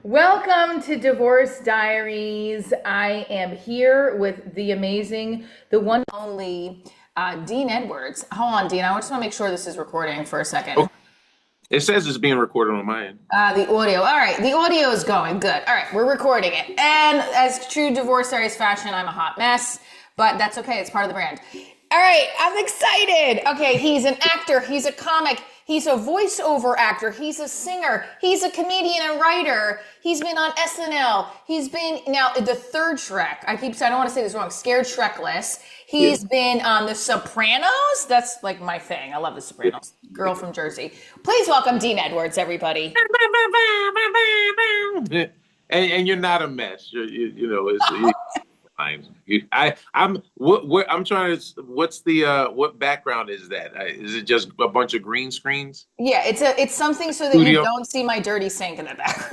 Welcome to Divorce Diaries. I am here with the amazing, the one and only Dean Edwards. Hold on, Dean. I just want to make sure this is recording for a second. Okay. It says it's being recorded on my end. The audio. All right, the audio is going. Good. All right, we're recording it. And as true Divorce Diaries fashion, I'm a hot mess, but that's okay. It's part of the brand. All right, I'm excited. Okay, he's an actor, he's a comic, he's a voiceover actor, he's a singer, he's a comedian and writer. He's been on SNL. He's been now the third Shrek. I don't want to say this wrong. Scared Shrekless. Yeah. He's been on The Sopranos. That's like my thing. I love The Sopranos. Girl from Jersey. Please welcome Dean Edwards, everybody. And you're not a mess. You know, it's fine. I'm trying to. What's the what background is that? Is it just a bunch of green screens? Yeah, it's something so that you Studio. don't see my dirty sink in the back.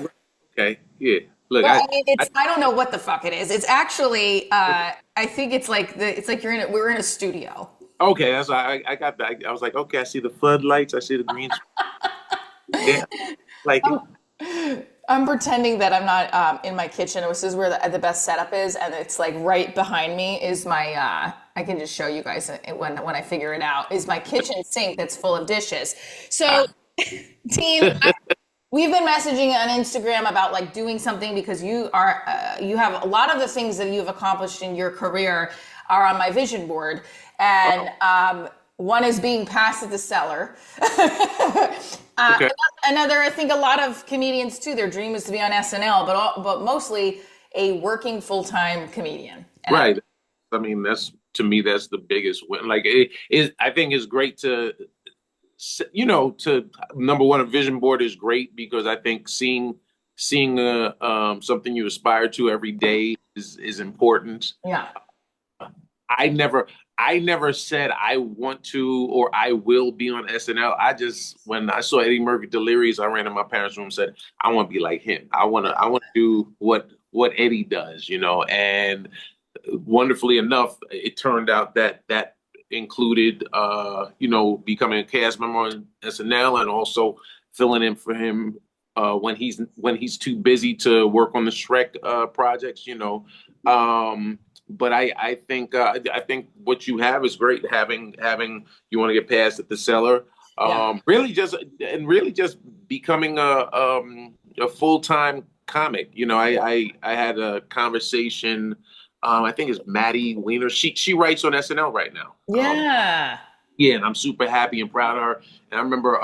Okay. Yeah. Look, Well, I mean, I don't know what the fuck it is. It's actually I think it's like we're in a studio. okay. That's I got that. I was like, okay. I see the floodlights. I see the green. Yeah. Like I'm pretending that I'm not in my kitchen. This is where the best setup is, and it's like right behind me is my. I can just show you guys when I figure it out. Is my kitchen sink that's full of dishes. So, team, we've been messaging on Instagram about like doing something because you have a lot of the things that you've accomplished in your career are on my vision board, and one is being passed at the cellar. okay. Another, I think a lot of comedians too, their dream is to be on SNL, but mostly a working full-time comedian. Right. I mean, that's to me, that's the biggest win. Like it is, I think it's great to, to number one, a vision board is great because I think seeing something you aspire to every day is important. Yeah. I never I never said I want to or I will be on SNL. I just when I saw Eddie Murphy Delirious, I ran in my parents' room and said, I want to be like him. I wanna do what Eddie does, and wonderfully enough, it turned out that that included becoming a cast member on SNL and also filling in for him when he's too busy to work on the Shrek projects. But I think what you have is great. Having you want to get past at the cellar. Yeah. Really just becoming a full time comic. I had a conversation. I think it's Maddie Weiner. She writes on SNL right now. Yeah. Yeah, and I'm super happy and proud of her. And I remember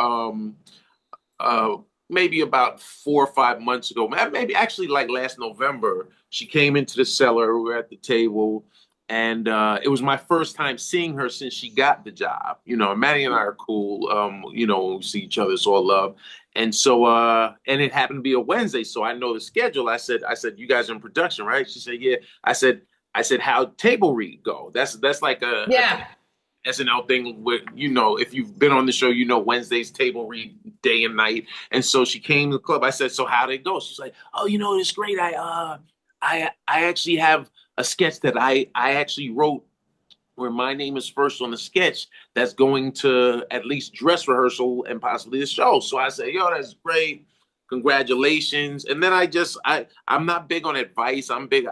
uh, maybe about 4 or 5 months ago, maybe actually like last November, she came into the cellar. We were at the table, and it was my first time seeing her since she got the job. Maddie and I are cool. We see each other, it's all love. And so, and it happened to be a Wednesday, so I know the schedule. I said, you guys are in production, right? She said, yeah. I said, how table read go? That's like a Yeah. SNL thing where if you've been on the show, Wednesday's table read day and night. And so she came to the club. I said, so how'd it go? She's like, oh, it's great. I actually have a sketch that I actually wrote where my name is first on the sketch that's going to at least dress rehearsal and possibly the show. So I said, yo, that's great. Congratulations. And then I'm not big on advice. I'm big.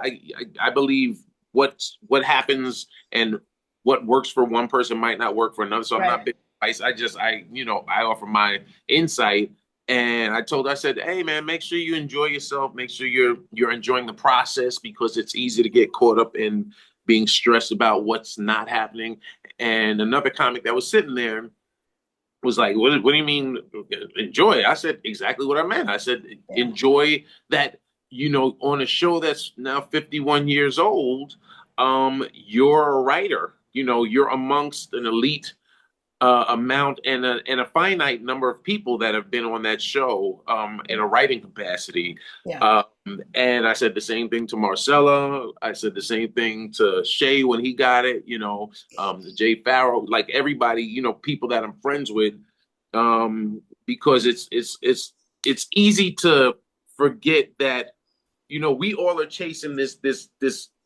I believe what happens and what works for one person might not work for another. So I'm not Right. big on advice. I offer my insight. And I told her, I said, hey man, make sure you enjoy yourself. Make sure you're enjoying the process because it's easy to get caught up in being stressed about what's not happening. And another comic that was sitting there was like, what do you mean enjoy? I said exactly what I meant. I said, Yeah. enjoy that, on a show that's now 51 years old, you're a writer, you're amongst an elite amount and a finite number of people that have been on that show in a writing capacity. Yeah. Um, and I said the same thing to Marcella. I said the same thing to Shay when he got it. To Jay Farrow, like everybody, people that I'm friends with, because it's easy to forget that we all are chasing this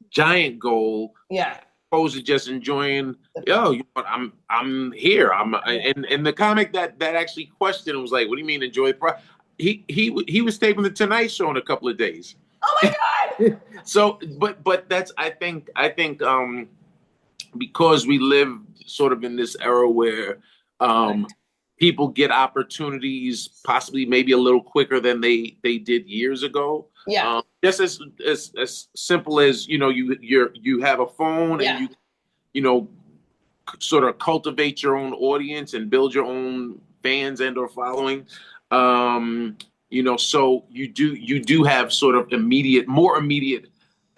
giant goal Yeah. opposed to just enjoying, The oh, process. but I'm here. And the comic that actually questioned was like, "What do you mean enjoy the pro?" He was taping the Tonight Show in a couple of days. Oh my God. So, but that's I think because we live sort of in this era where um, Correct. people get opportunities possibly maybe a little quicker than they did years ago. Yeah. Just as simple as you have a phone and Yeah. you sort of cultivate your own audience and build your own fans and or following. Um, so you do have sort of more immediate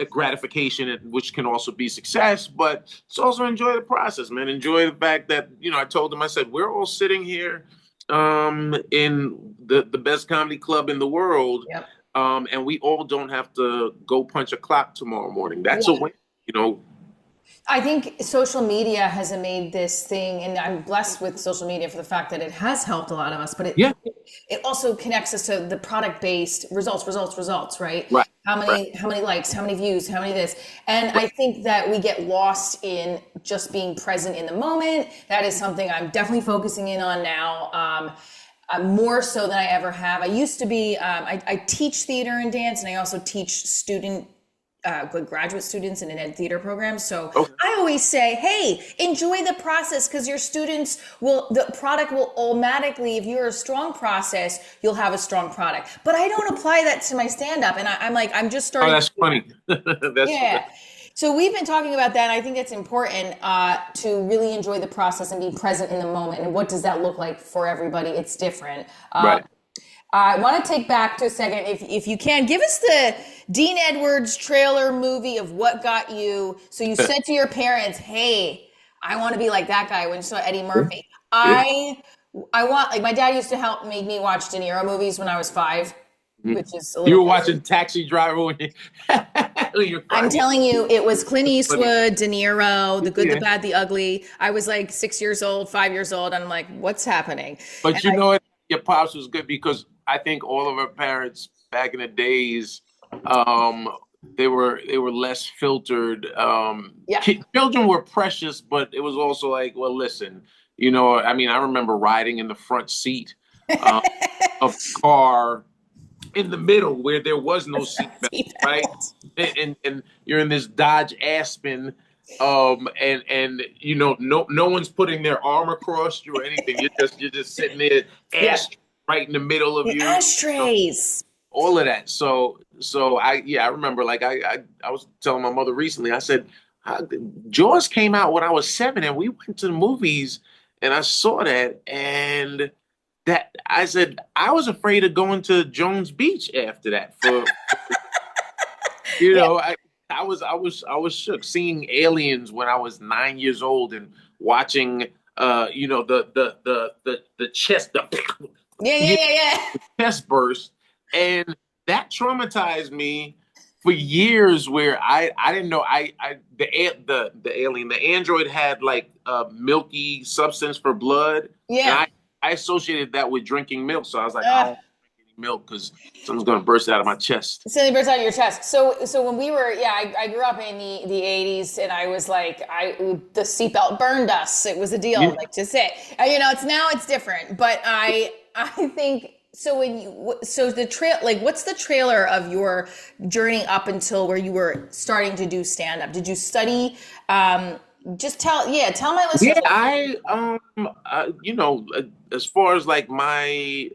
gratification, which can also be success, but it's also enjoy the process, man. Enjoy the fact that, I told them, I said, we're all sitting here in the best comedy club in the world. Yep. And we all don't have to go punch a clock tomorrow morning. That's a Yeah. win, you know. I think social media has made this thing, and I'm blessed with social media for the fact that it has helped a lot of us, but Yeah, it also connects us to the product based results, results, results, right? right, right, How many likes, how many views, how many this. And I right. think that we get lost in just being present in the moment. That is something I'm definitely focusing in on now. More so than I ever have. I used to be, I teach theater and dance, and I also teach graduate students in an ed theater program. So Okay. I always say, hey, enjoy the process because your students the product will automatically, if you're a strong process, you'll have a strong product. But I don't apply that to my stand up. And I'm like, I'm just Oh, starting to that's do that. funny. That's Yeah. So we've been talking about that. And I think it's important to really enjoy the process and be present in the moment. And what does that look like for everybody? It's different. right. I want to take back to a second, if you can, give us the Dean Edwards trailer movie of what got you. So you said to your parents, "Hey, I want to be like that guy." When you saw Eddie Murphy, Yeah. I want like my dad used to help make me watch De Niro movies when I was 5, Mhm. which is a You little were crazy. watching Taxi Driver when when you're I'm 5 years telling you, it was Clint old. Eastwood, De Niro, The Good, the Yeah. Bad, the Ugly. I was like 6 years old, 5 years old, and I'm like, "What's happening?" And But you I, know what? Your pops was good because I think all of our parents back in the days, um, they were less filtered. yeah, Children were precious, but it was also like, well, listen, I mean, I remember riding in the front seat um, of the car in the middle where there was no seatbelt, right? And you're in this Dodge Aspen, and no one's putting their arm across you or anything. You're just sitting there, yeah, ass right in the middle of the you, ashtrays. all of that. So I remember like I was telling my mother recently. I said, Jaws came out when I was 7, and we went to the movies, and I saw that, and that I said I was afraid of going to Jones Beach after that. Yeah, I was shook seeing aliens when I was 9 years old and watching the chest yeah, yeah, you yeah, yeah. chest burst, and that traumatized me for years. Where I didn't know the alien, the android had like milky substance for blood, and Yeah. I associated that with drinking milk. So I was like, I Uh, don't drink any milk because something's gonna burst out of my chest. Silly birds out of your chest. So when we were, yeah, I grew up in the 80s, and I was like, the seatbelt burned us. It was a Yeah. deal, like to say, it's now it's different, but I think so. So the trail, like, what's the trailer of your journey up until where you were starting to do stand up? Did you study? Just tell my listeners. Yeah, as far as like my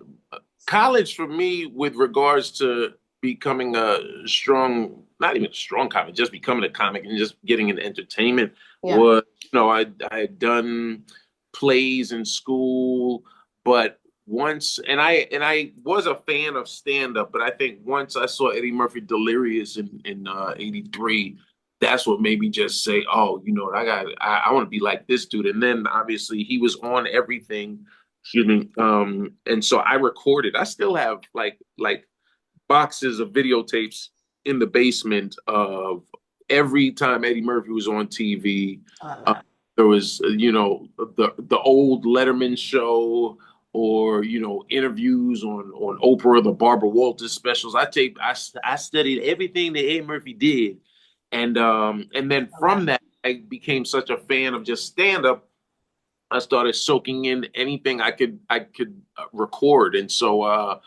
college for me with regards to becoming a strong, not even a strong comic, just becoming a comic and just getting into entertainment Yeah. was, I had done plays in school, but once, and I was a fan of stand up, but I think once I saw Eddie Murphy Delirious in '83, that's what made me just say, oh, I want to be like this dude. And then obviously he was on everything. Excuse me. And so I recorded. I still have like boxes of videotapes in the basement of every time Eddie Murphy was on TV. I love Uh, that. there was, the old Letterman show, or interviews on Oprah, the Barbara Walters specials. I studied everything that Eddie Murphy did, and then I love that. from that I became such a fan of just stand up. I started soaking in anything I could record, and so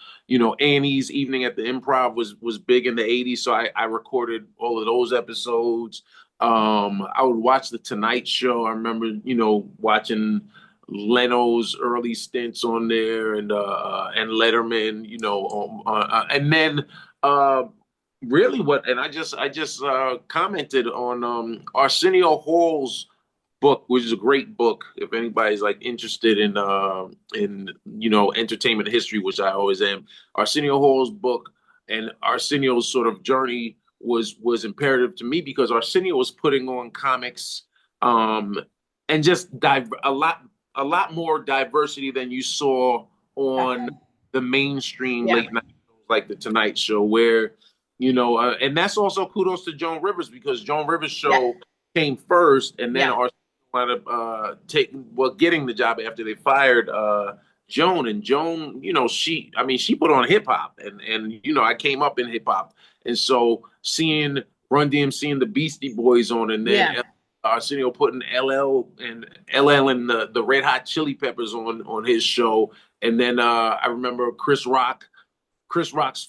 Annie's Evening at the Improv was big in the '80s, so I recorded all of those episodes. I would watch the Tonight Show. I remember watching Leno's early stints on there, and Letterman, and then uh, really and I just commented on Arsenio Hall's book, which is a great book if anybody's like interested in entertainment history, which I always am. Arsenio Hall's book and Arsenio's sort of journey was imperative to me because Arsenio was putting on comics um and just a lot more diversity than you saw on Definitely. the mainstream Yeah. late night shows like the Tonight Show, where and that's also kudos to Joan Rivers because Joan Rivers' Yeah. show came first, and then Yeah. Arsenio wound up getting the job after they fired Joan. And Joan, she put on hip hop, and I came up in hip hop, and so seeing Run DMC and the Beastie Boys on, and then Yeah. Arsenio putting LL and the Red Hot Chili Peppers on his show, and then I remember Chris Rock's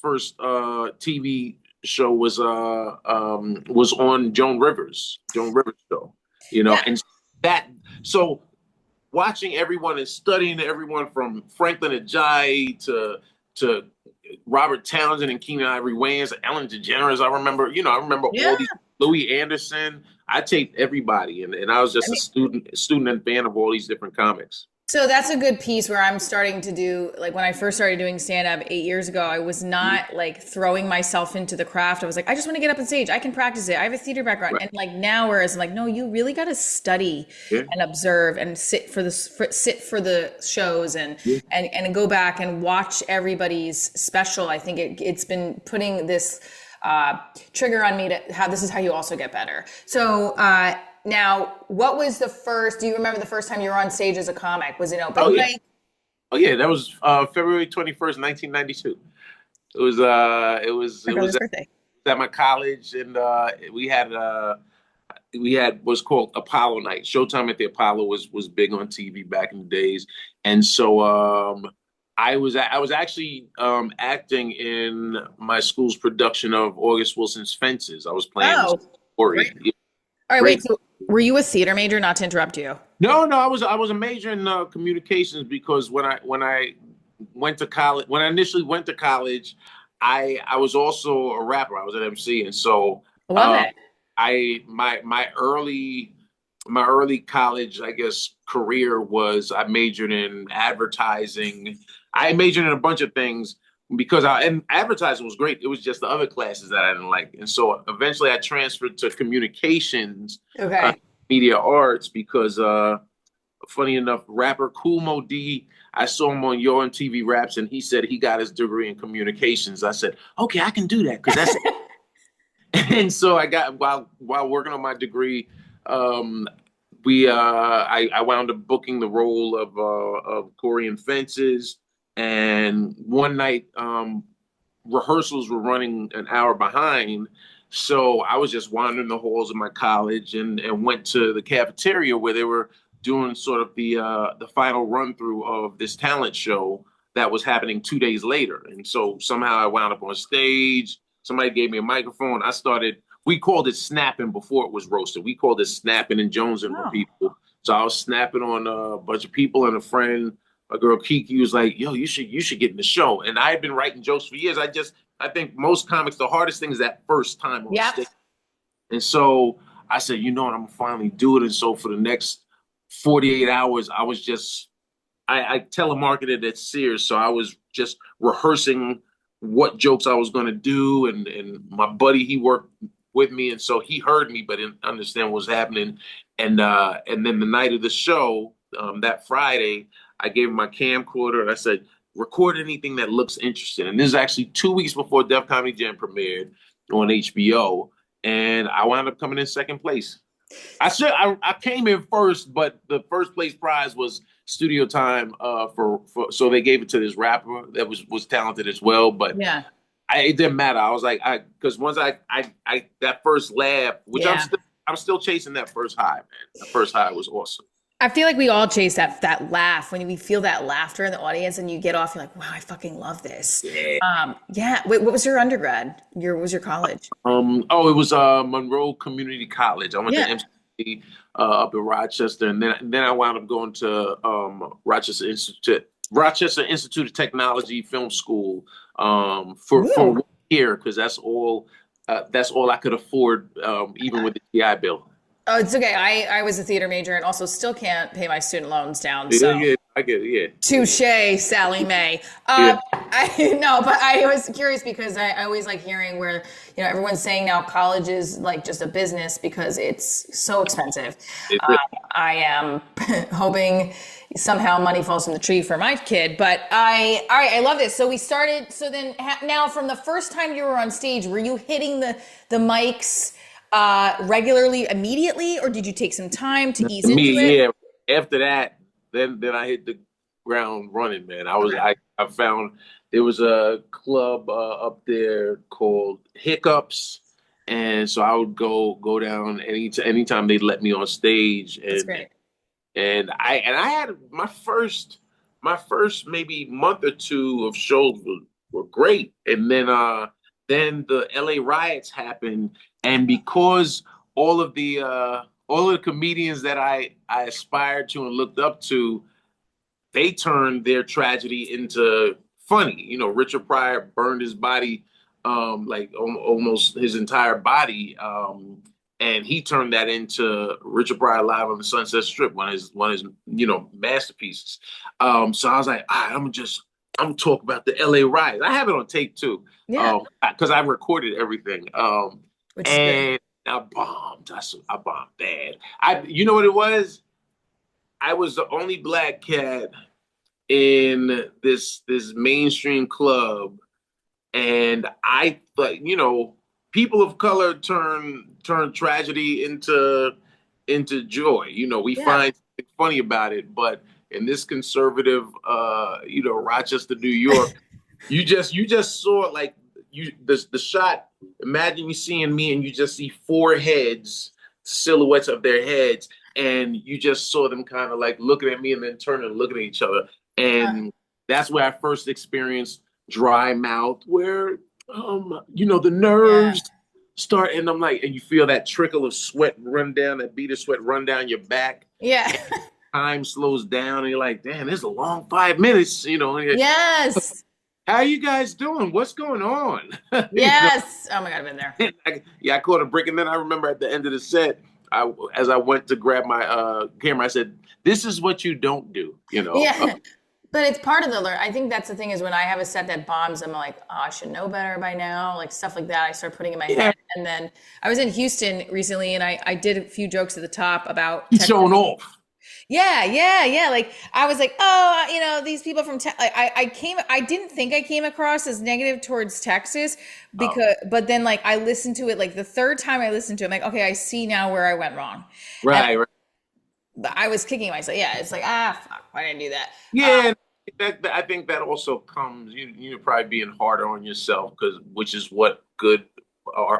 first TV show was on Joan Rivers show, Yeah. and that so watching everyone and studying everyone from Franklin Ajayi to Robert Townsend and Keenan Ivory Wayans, Ellen DeGeneres. I remember Yeah. all these Louis Anderson. I taped everybody, and I was I just a mean, student and fan of all these different comics. so that's a good piece where I'm starting to do, like when I first started doing stand up 8 years ago, I was not like throwing myself into the craft. I was like, I just want to get up on stage. I can practice it. I have a theater background. Right. And like now, whereas I'm like, no, you really got to study Yeah. and observe and sit for the shows and, Yeah. and go back and watch everybody's special. I think it's been putting this trigger on me to how this is how you also get better. So, now, what was the first? Do you remember the first time you were on stage as a comic? Was it Oh open yeah. mic? Oh yeah. That was February 21st, 1992. It My was brother's birthday. at my college, and we had what's called Apollo Night. Showtime at the Apollo was big on TV back in the days, and so I was actually acting in my school's production of August Wilson's Fences. I was playing the Oh, great. story. All right, wait. Great. So, were you a theater major? Not to interrupt you. No, I was a major in communications because when I initially went to college, I was also a rapper. I was an MC, and so I love uh, it. I my early college, I guess, career was I majored in advertising. I majored in a bunch of things because and advertising was great. It was just the other classes that I didn't like, and so eventually I transferred to communications, uh, Okay. media arts because funny enough, rapper Cool Mo D, I saw him on Yo MTV Raps, and he said he got his degree in communications. I said, okay, I can do that because that's and so I got while working on my degree, um, I wound up booking the role of Corey in Fences, and one night rehearsals were running an hour behind, so I was just wandering the halls of my college and went to the cafeteria where they were doing sort of the final run through of this talent show that was happening 2 days later, and so somehow I wound up on stage. Somebody gave me a microphone. We called it snapping before it was roasted. We called it snapping and jonesing for Oh, people. So I was snapping on a bunch of people, and a girl Kiki was like, "Yo, you should get in the show." And I had been writing jokes for years. I think most comics, the hardest thing is that first time on yep. stage. And so I said, you know what, I'm gonna finally do it. And so for the next 48 hours, I telemarketed at Sears, so I was just rehearsing what jokes I was going to do, and my buddy, he worked with me, and so he heard me but didn't understand what was happening. And then the night of the show, that Friday, I gave him my camcorder and I said, record anything that looks interesting. And this is actually 2 weeks before Def Comedy Jam premiered on HBO, and I wound up coming in second place. I came in first, but the first place prize was studio time for so they gave it to this rapper that was talented as well. But Yeah. it didn't matter. I was like, because once I that first laugh, which Yeah. I'm still chasing that first high, man. The first high was awesome. I feel like we all chase that laugh when we feel that laughter in the audience and you get off, you're like, wow, I fucking love this. Yeah. Yeah. Wait, what was your undergrad? What was your college? Oh, it was Monroe Community College. I went to Yeah. MC up in Rochester, and then I wound up going to Rochester Institute of Technology Film School for Ooh. 1 year because that's all I could afford even with the GI Bill. Oh, it's okay. I was a theater major and also still can't pay my student loans down. Yeah, So yeah, I get it. Yeah, touche, Sally Mae. yeah, I no, but I was curious because I always like hearing where, everyone's saying now college is like just a business because it's so expensive. yeah. I am hoping somehow money falls from the tree for my kid, but all right, I love this. So we started, so then now from the first time you were on stage, were you hitting the mics regularly immediately, or did you take some time to ease into it? Me, yeah. After that, then I hit the ground running, man. Okay. I found there was a club up there called Hiccups, and so I would go down anytime they'd let me on stage, That's great. and I had my first maybe month or two of shows were great, and then the LA riots happened, and because all of the uh, all of the comedians that I aspired to and looked up to, they turned their tragedy into funny. Richard Pryor burned his body, like almost his entire body, and he turned that into Richard Pryor Live on the Sunset Strip, one of his masterpieces. So I was like, all right, I'm gonna talk about the LA riots. I have it on tape too, Yeah, because I recorded everything. which is good. And I bombed. I bombed bad. You know what it was? I was the only black cat in this mainstream club, and I thought, people of color turn tragedy into joy. We Yeah. find something funny about it, but in this conservative, Rochester, New York, you just saw like the shot. Imagine you seeing me and you just see four heads, silhouettes of their heads, and you just saw them kind of like looking at me and then turning and looking at each other. And that's where I first experienced dry mouth, where the Yeah. nerves start, and I'm like, and you feel that trickle of sweat run down, that bead of sweat run down your back. Yeah. Time slows down, and you're like, damn, this is a long 5 minutes, Yes. how you guys doing? What's going on? Yes. Oh my God, I've been there. Yeah, I caught a break, and then I remember at the end of the set, as I went to grab my camera, I said, "This is what you don't do." Yeah. But it's part of the learn. I think that's the thing is when I have a set that bombs, I'm like, oh, I should know better by now. Like stuff like that, I start putting in my Yeah, head. And then I was in Houston recently and I did a few jokes at the top about he's showing off. Yeah, yeah, yeah. Like I was like, oh, these people from like, I didn't think I came across as negative towards Texas Oh, but then like I listened to it like the third time I listened to it, I'm like, okay, I see now where I went wrong. And right, right. I was kicking myself. Yeah, it's like, fuck, why did I do that? Yeah, I think that also comes probably being harder on yourself which is what good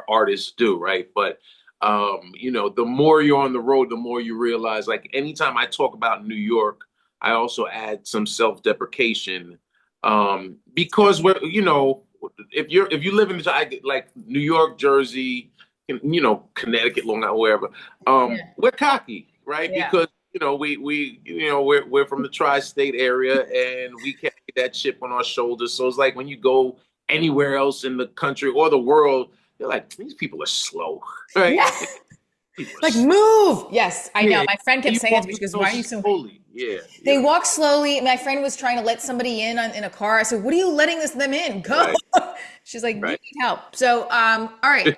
artists do, right? But the more you're on the road, the more you realize. Like anytime I talk about New York, I also add some self-deprecation, because if you live in like New York, Jersey, Connecticut, Long Island, wherever, Yeah, we're cocky, right? yeah. Because we're from the tri-state area, and we carry that chip on our shoulders. So it's like when you go anywhere else in the country or the world, you're like, these people are slow, right? Yeah. People are Like slow. move. Yes, I know. Yeah, My friend kept you saying it to me. walking She goes, so "Why are you so?" slowly. Yeah, They yeah, walk slowly. My friend was trying to let somebody in a car. I said, "What are you letting them in? Go." right, She's like, "You right. need help." So, all right.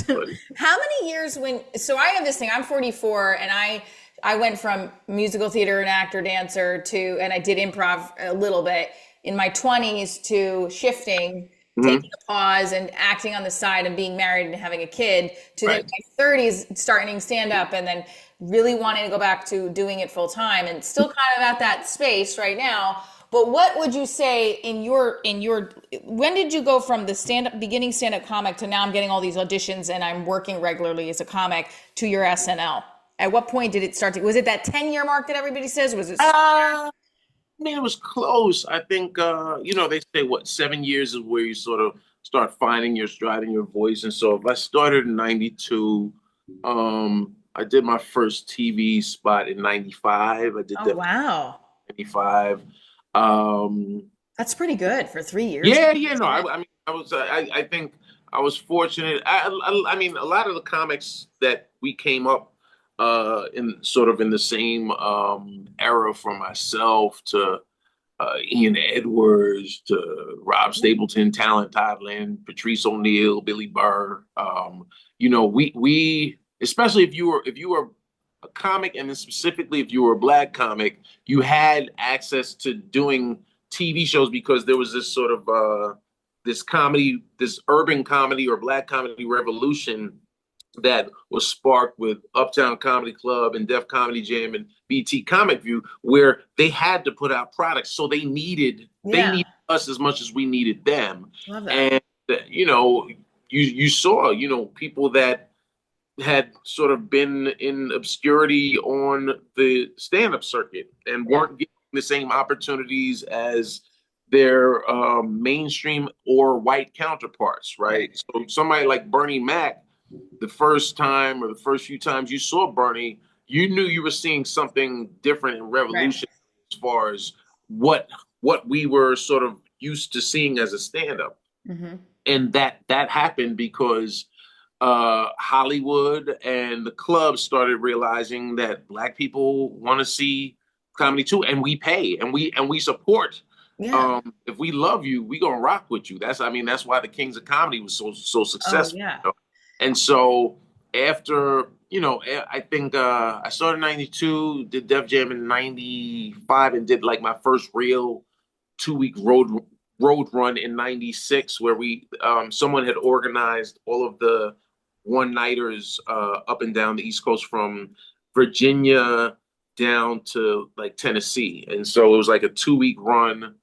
Funny. How many years so I have this thing. I'm 44 and I went from musical theater and actor dancer and I did improv a little bit in my 20s to shifting, taking Mhm. a pause and acting on the side and being married and having a kid to then Right. my 30s starting stand up and then really wanting to go back to doing it full time and still kind of at that space right now. But what would you say when did you go from the beginning stand up comic to now I'm getting all these auditions and I'm working regularly as a comic to your SNL? At what point did it start to, was it that 10-year mark that everybody says? Was it? I mean, it was close. I think, they say what, 7 years is where you sort of start finding your stride and your voice. And so if I started in 92, I did my first TV spot in 95. I did Oh, that wow. 95. Um, That's pretty good for 3 years. yeah, yeah, no, I mean, I think I was fortunate. I mean, a lot of the comics that we came up in sort of in the same era from myself to Ian Edwards to Rob Stapleton, Talent Todland, Patrice O'Neill, Billy Burr. We especially if you were a comic, and then specifically if you were a black comic, you had access to doing TV shows because there was this sort of this comedy, this urban comedy or black comedy revolution that was sparked with Uptown Comedy Club and Def Comedy Jam and BT Comic View, where they had to put out products, so Yeah, they needed us as much as we needed them, love that. and you saw people that had sort of been in obscurity on the stand-up circuit and Yeah. weren't getting the same opportunities as their mainstream or white counterparts, Right. right? So somebody like Bernie Mac, the first time or the first few times you saw Bernie, you knew you were seeing something different and Right. revolutionary as far as what what we were sort of used to seeing as a stand-up. Hmm. And that happened because Hollywood and the clubs started realizing that black people want to see comedy too, and we pay and we support. Yeah. If we love you, we gonna rock with you. That's why the Kings of Comedy was so Oh, successful. yeah. And so after, I think I started in 92, did Def Jam in 95, and did like my first real 2 week road run in 96, where we someone had organized all of the one nighters up and down the East Coast from Virginia down to like Tennessee. And so it was like a 2 week run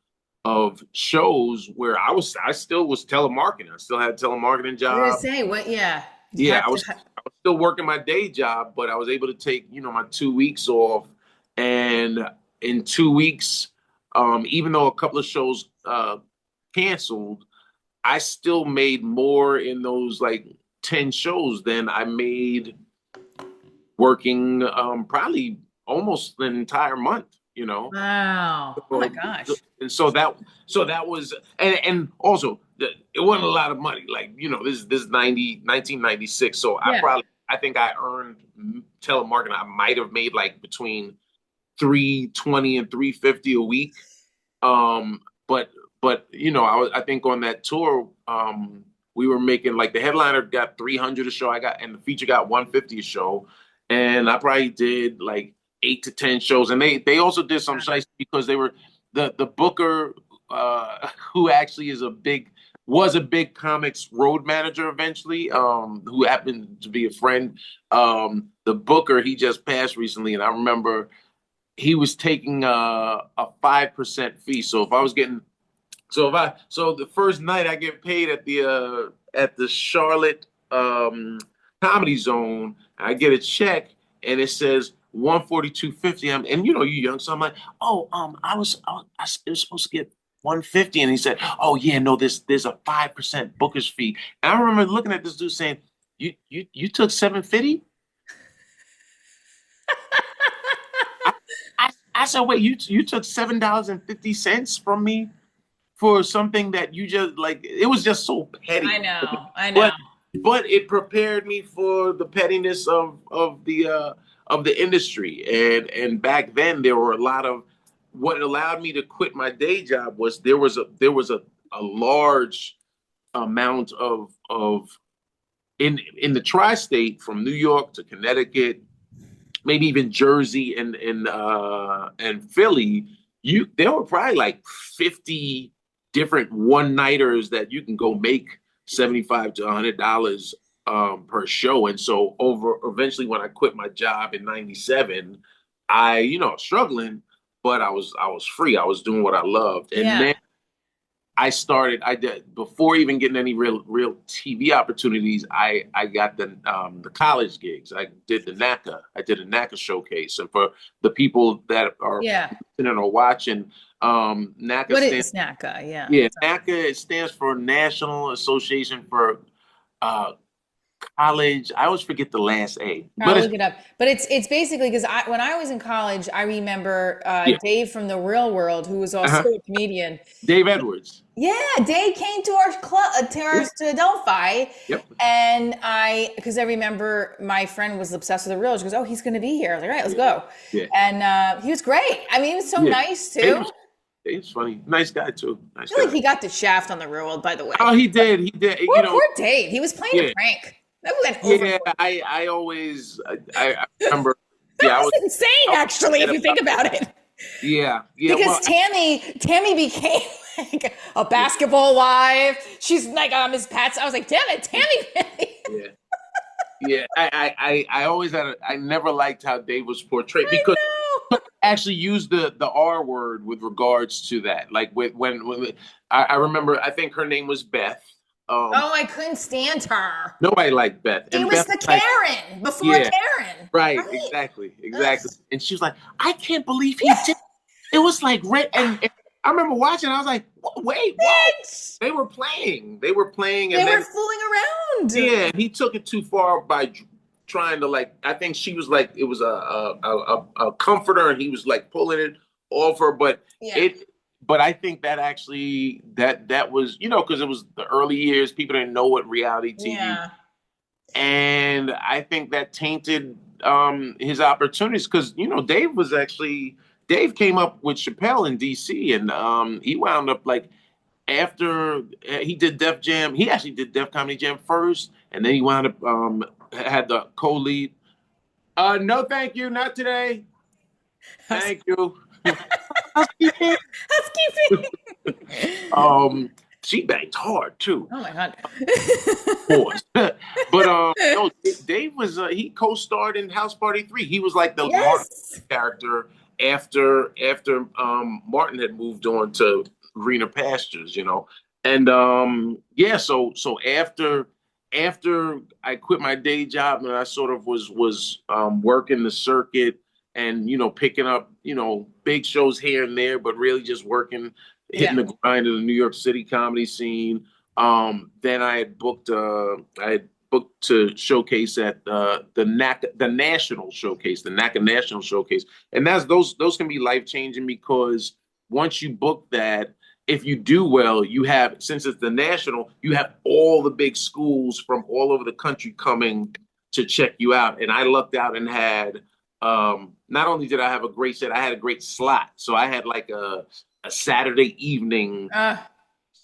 of shows where I still was telemarketing. I still had a telemarketing I was gonna job. say, what? Yeah. You Yeah, have to. I was still working my day job, but I was able to take, my 2 weeks off. And in 2 weeks, even though a couple of shows canceled, I still made more in those like 10 shows than I made working probably almost an entire month. Wow. Oh my So, gosh. and so that was, and also it wasn't a lot of money. Like, this 1996. So Yeah. I think I earned telemarketing. I might have made like between 320 and 350 a week. Um, but I think on that tour, we were making like the headliner got 300 a show. And the feature got 150 a show, and I probably did like 8 to 10 shows. And they also did some shiesty because they were the booker, who actually was a big comics road manager eventually, who happened to be a friend. The booker, he just passed recently, and I remember he was taking a 5% fee. So if I was getting so the first night I get paid at the Charlotte Comedy Zone, I get a check and it says 142.50. And you young, so I'm like, oh, it was supposed to get 150, and he said, oh yeah, no, there's a 5% booker's fee. And I remember looking at this dude saying, you took 750. I said, wait, you took $7.50 from me for something that you just like. It was just so I petty, know. I know. but it prepared me for the pettiness of the industry. And back then there were a lot of, what allowed me to quit my day job was there was a large amount of in the tri-state from New York to Connecticut, maybe even Jersey and Philly. There were probably like 50 different one nighters that you can go make $75 to $100 per show. And so over eventually, when I quit my job in '97, struggling, but I was free. I was doing what I loved, and Yeah. then I did before even getting any real TV opportunities. I got the college gigs. I did the NACA. I did a NACA showcase, and for the people that are Yeah. listening or watching, NACA What stands is NACA? Yeah. yeah NACA it stands for National Association for uh, College. I always forget the last A, but I'll it's look it up. But it's basically because when I was in college, I remember yeah. Dave from the Real World, who was also Uh-huh. a comedian. Dave Edwards. Yeah, Dave came to our club Yeah. to Delphi, Yep. and because I remember my friend was obsessed with the Real. She goes, "Oh, he's going to be here." I was like, "All right, let's Yeah. go." Yeah. And he was great. I mean, he was so Yeah. nice Dave too. was Dave's funny. Nice guy too. I Nice feel like guy. he got the shaft on the Real World, by the way. Oh, he did. He did. Poor, poor Dave. He was playing a Yeah. prank. That went Yeah. overboard. I always I remember. That Yeah, was insane, I was actually, mad if you think about about that. it. Yeah. Yeah. Because Well, Tammy became like a basketball wife. She's like Miss Pat's. I was like, damn it, Tammy. yeah. Yeah. I always I never liked how Dave was portrayed I because know. actually use the R word with regards to that. Like when I remember, I think her name was Beth. Um, Oh, I couldn't stand her. Nobody liked Beth, She and was Beth the like, Karen before yeah, Karen, right, right? exactly, Ugh. exactly. And she was like, I can't believe he did. It was like red, and I remember watching. I was like, wait, whoa, Bitch. they were playing, They and were then fooling around. yeah, he took it too far by trying to like. I think she was like it was a comforter, and he was like pulling it off her. But Yeah. it, but I think that actually that was because it was the early years. People didn't know what reality TV, Yeah. and I think that tainted his opportunities because Dave came up with Chappelle in D.C. and he wound up like after he did Def Jam, he actually did Def Comedy Jam first, and then he wound up had the co-lead. No, thank you, not today. Thank you. Housekeeping. Housekeeping. She banged hard too, Oh my God. of course. But no, Dave was he co-starred in House Party 3. He was like the Martin Yes. character after Martin had moved on to greener pastures, And yeah, so after I quit my day job and I sort of was working the circuit and picking up big shows here and there, but really just working, hitting Yeah. the grind of the New York City comedy scene. Then I had booked to showcase at the national showcase, the NACA National Showcase, and those can be life changing because once you book that, if you do well, you have, since it's the national, you have all the big schools from all over the country coming to check you out. And I lucked out and had not only did I have a great set, I had a great slot. So I had like a Saturday evening Uh,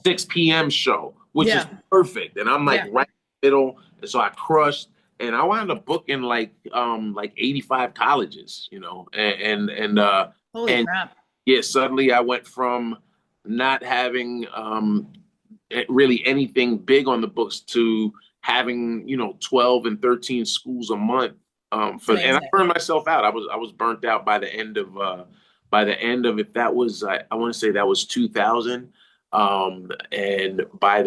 6 p.m. show, which is yeah. perfect. And I'm like Yeah. right in the middle. And so I crushed and I wound up booking like 85 colleges, Holy and crap. yeah, suddenly I went from not having really anything big on the books to having 12 and 13 schools a month It's and I amazing. burned myself out. I was burnt out by the end of if that was I want to say that was 2000 and by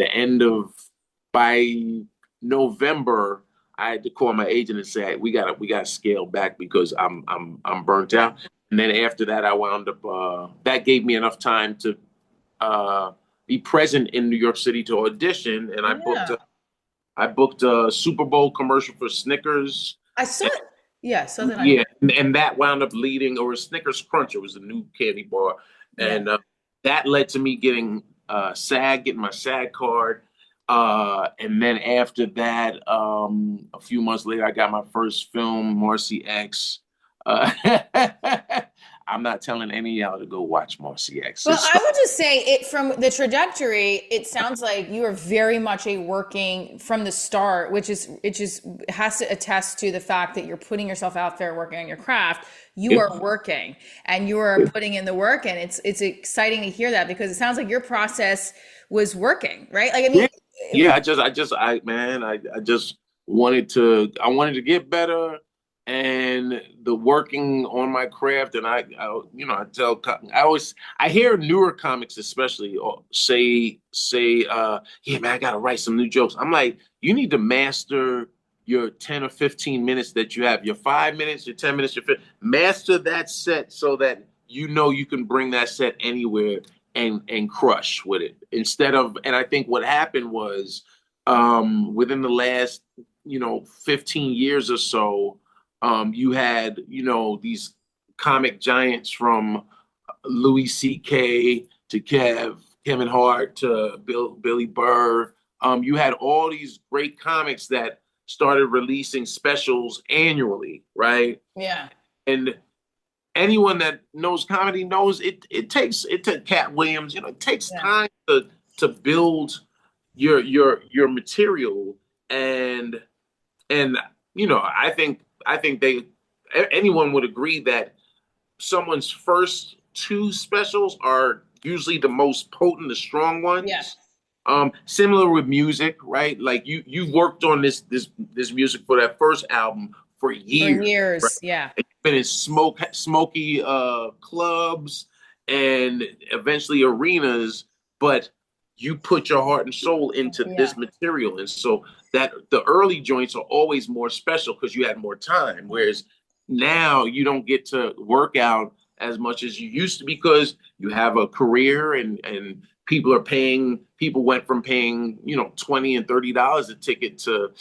November I had to call my agent and say we gotta scale back because I'm burnt out. And then after that, I wound up. That gave me enough time to be present in New York City to audition, and Yeah. I booked a Super Bowl commercial for Snickers. I saw it. Yeah, so that I. Yeah, and that wound up leading, or a Snickers Crunch. It was a new candy bar, Yeah. and that led to me getting getting my SAG card. And then after that, a few months later, I got my first film, Marcy X. Uh, I'm not telling any of y'all to go watch Marcy X. Well, I would just say it from the trajectory, it sounds like you are very much a working from the start, which is it just has to attest to the fact that you're putting yourself out there working on your craft. You Yeah, are working and you are putting in the work, and it's exciting to hear that because it sounds like your process was working, right? Like I yeah, mean, yeah. I just wanted to get better, and the working on my craft. And I tell, I hear newer comics, especially, yeah, man, I got to write some new jokes. I'm like, you need to master your 10 or 15 minutes that you have, your 5 minutes, your 10 minutes, master that set so that you can bring that set anywhere and crush with it instead of. And I think what happened was, within the last 15 years or so, you had these comic giants from Louis C.K. to Kevin Hart to Billy Burr. You had all these great comics that started releasing specials annually, right? Yeah. And anyone that knows comedy knows it took Cat Williams, it takes Yeah. time to build your material. And I think anyone would agree that someone's first two specials are usually the most potent, the strong Yeah. ones. Similar with music, right? Like you've worked on this music for that first album for For years, right? years. Yeah. And you've been in smoky clubs and eventually arenas, but you put your heart and soul into Yeah. this material, and so that the early joints are always more special because you had more time. Whereas now you don't get to work out as much as you used to because you have a career, and people went from paying $20 and $30 a ticket to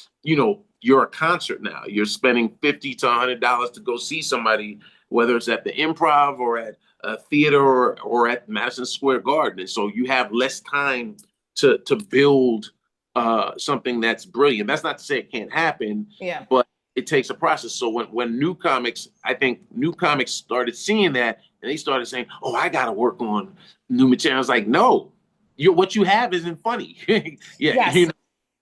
you're a concert now. You're spending $50 to $100 to go see somebody, whether it's at the Improv or at a theater or at Madison Square Garden. And so you have less time to build something that's brilliant. That's not to say it can't happen, Yeah. but it takes a process. So when I think new comics started seeing that, and they started saying, "Oh, I got to work on new material." I was like, "No, what you have isn't funny." Yeah, Yes.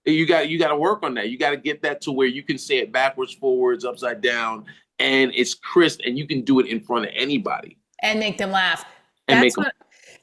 you got to work on that. You got to get that to where you can say it backwards, forwards, upside down, and it's crisp, and you can do it in front of anybody And make them laugh. and make That's them. what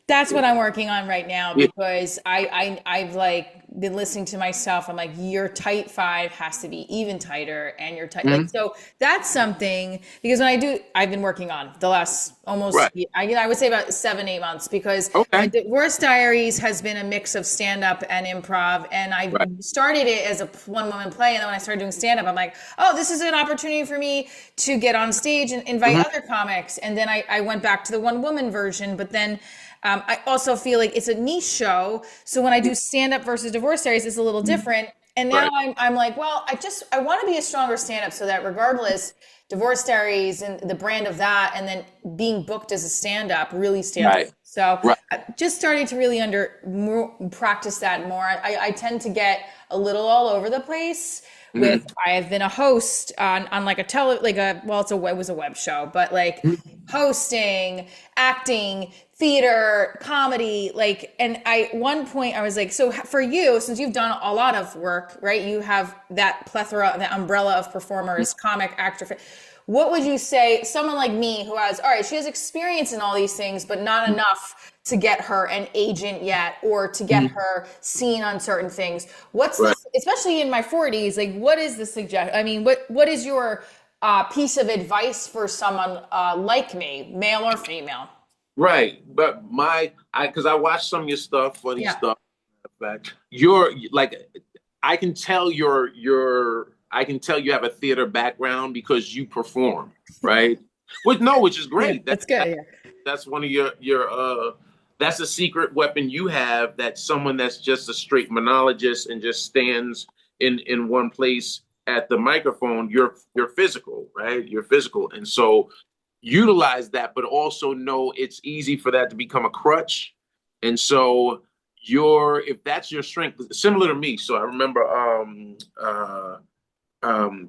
that's what I'm working on right now Yeah. because I've like been listening to myself. I'm like, your tight five has to be even tighter, and your tight like Mhm. so that's something because I've been working on the last almost Right. I would say about 7-8 months because my Okay. Divorce Diaries has been a mix of stand up and improv, and I Right. started it as a one woman play, and then when I started doing stand up, I'm like, oh, this is an opportunity for me to get on stage and invite Mhm. other comics, and then I went back to the one woman version, but then. I also feel like it's a niche show. So when I do stand up versus Divorce Diaries, it's a little different. And now Right. I'm like, well, I want to be a stronger stand up so that regardless, Divorce Diaries and the brand of that, and then being booked as a stand up really stands. Right. So Right. I just starting to really practice that more. I tend to get a little all over the place with Mhm. I have been a host on like it was a web show, but like Mhm. hosting, acting, theater, comedy, like, and one point I was like, so for you, since you've done a lot of work, right? You have that plethora, that umbrella of performers, comic, actor. What would you say, someone like me who has, all right, she has experience in all these things, but not enough to get her an agent yet or to get Mhm. her seen on certain things. What's Right. this, especially in my 40s, like what is the suggestion? I mean, what is your piece of advice for someone like me, male or female? Right. But because I watched some of your stuff, funny Yeah. stuff. In fact, you're like, I can tell you have a theater background because you perform, right? Which is Yeah, great. that's good. Yeah. That's one of your that's a secret weapon you have that someone that's just a straight monologist and just stands in one place at the microphone, you're physical, right? You're physical. And so utilize that, but also know it's easy for that to become a crutch. And so if that's your strength, similar to me. So I remember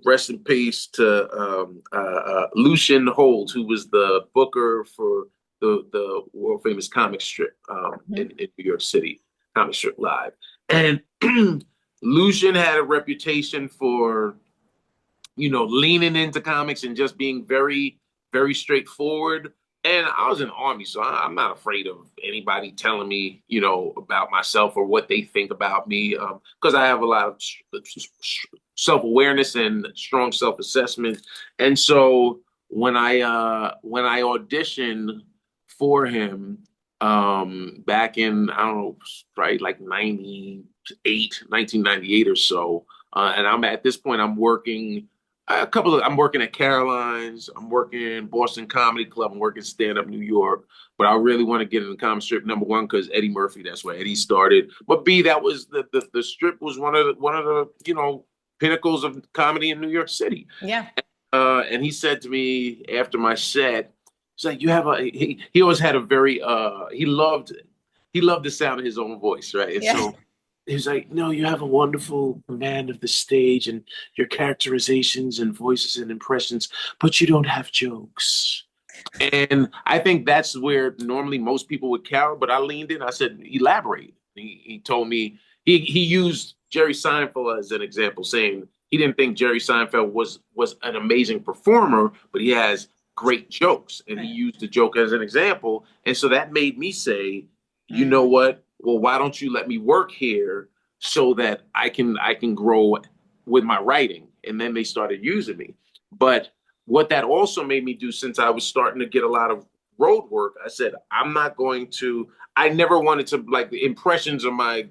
rest in peace to Lucian Holt, who was the booker for the world famous comic strip in New York City, Comic Strip Live. And Lucian had a reputation for leaning into comics and just being very, very straightforward. And I was in the army, so I'm not afraid of anybody telling me, about myself or what they think about me, because I have a lot of self-awareness and strong self-assessment. And so when I auditioned for him back in, I don't know, right, like 1998 or so. And I'm at this point, I'm working at Caroline's, I'm working in Boston Comedy Club, I'm working stand up New York. But I really want to get into comic strip, number one, because Eddie Murphy, that's where Eddie started. But B, that was the strip was one of the, pinnacles of comedy in New York City. Yeah. And he said to me after my set, he's like, you have he always had a very he loved the sound of his own voice, right? And Yeah. so he was like, no, you have a wonderful command of the stage and your characterizations and voices and impressions, but you don't have jokes. And I think that's where normally most people would cower, but I leaned in. I said, elaborate. He told me he used Jerry Seinfeld as an example, saying he didn't think Jerry Seinfeld was an amazing performer, but he has great jokes, and he Right. used the joke as an example. And so that made me say, you Mm. know what? Well, why don't you let me work here so that I can grow with my writing? And then they started using me. But what that also made me do, since I was starting to get a lot of road work, I said, I'm not going to, I never wanted to, like, the impressions of my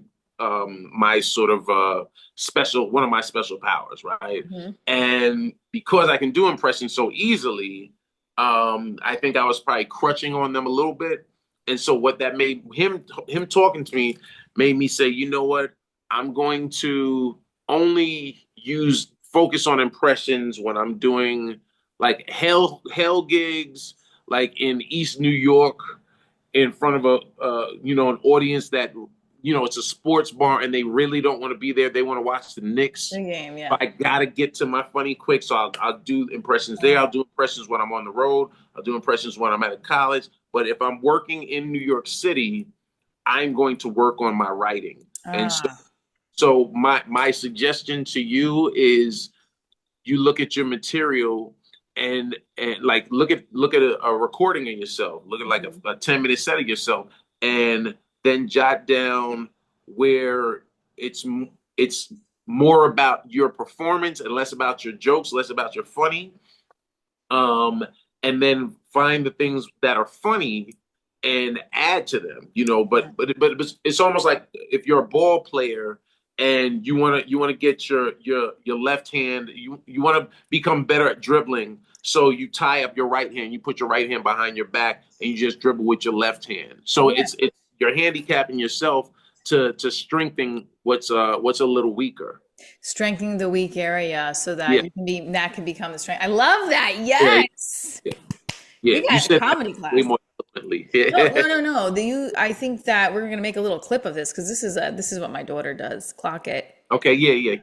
sort of one of my special powers, right? Mhm. And because I can do impressions so easily, I think I was probably crutching on them a little bit. And so what that made him talking to me made me say, you know what? I'm going to only use focus on impressions when I'm doing like hell gigs, like in East New York, in front of an audience that it's a sports bar and they really don't want to be there. They want to watch the Knicks. The game, yeah. I gotta get to my funny quick, so I'll do impressions there. I'll do impressions when I'm on the road. I'll do impressions when I'm at a college. But if I'm working in New York City, I'm going to work on my writing. And Ah, so my suggestion to you is you look at your material and like look at a recording of yourself, look at like mhm. a 10-minute set of yourself, and then jot down where it's it's more about your performance and less about your jokes, less about your funny, um, and then find the things that are funny and add to them. Yeah. But it's almost like if you're a ball player and you want to get your left hand, you want to become better at dribbling. So you tie up your right hand, you put your right hand behind your back, and you just dribble with your left hand. So Yeah. it's you're handicapping yourself to strengthen what's a little weaker. Strengthening the weak area so that Yeah, that can become the strength. I love that. yeah, Yes. yeah, We yeah. You got a said that comedy way class. more eloquently. No, Yeah. no, no, no. I think that we're gonna make a little clip of this because this is what my daughter does. Clock it. Okay, yeah, yeah.